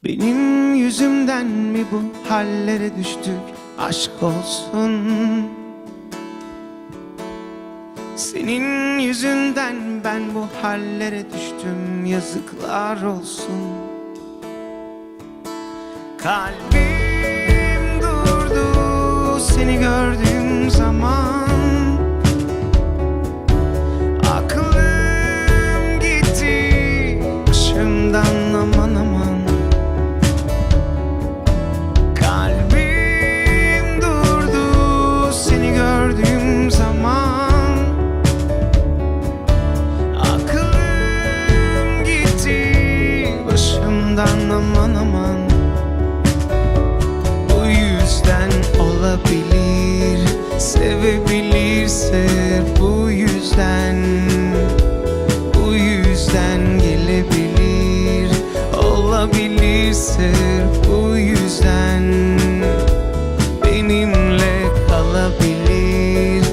Benim yüzümden mi bu hallere düştük? Aşk olsun. Senin yüzünden ben bu hallere düştüm. Yazıklar olsun. Kalbim durdu seni gördüğüm zaman. Aklım gitti başımdan aman aman. Kalbim durdu seni gördüğüm zaman. Aklım gitti başımdan aman aman. Bu yüzden olabilir, sevebilirse bu yüzden gelebilir, olabilirse bu yüzden benimle kalabilir,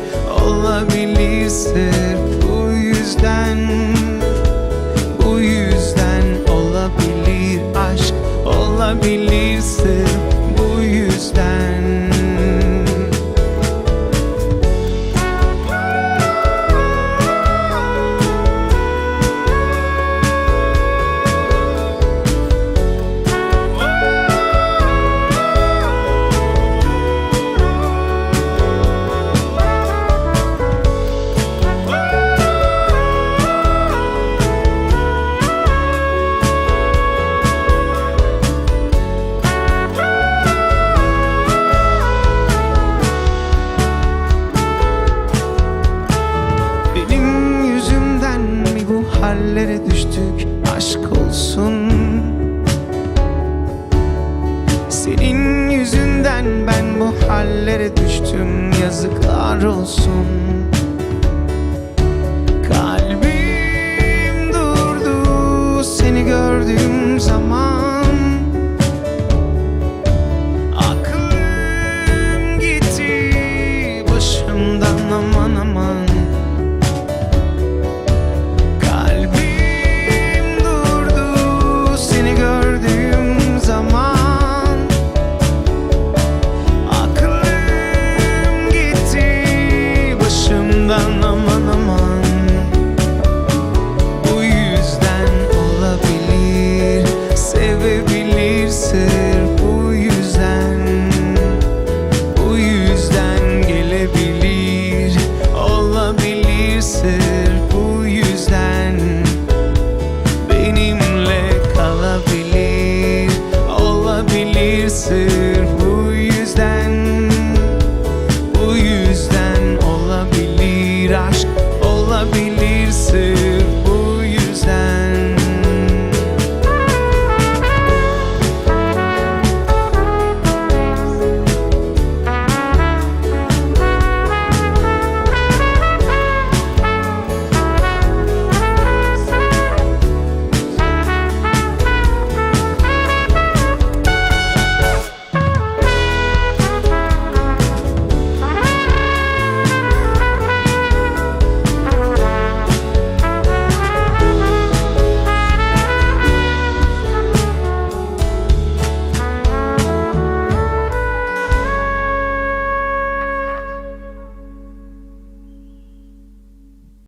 olabilirse bu yüzden olabilir, aşk olabilirse bu yüzden. Hallere düştük, aşk olsun. Senin yüzünden ben bu hallere düştüm. Yazıklar olsun.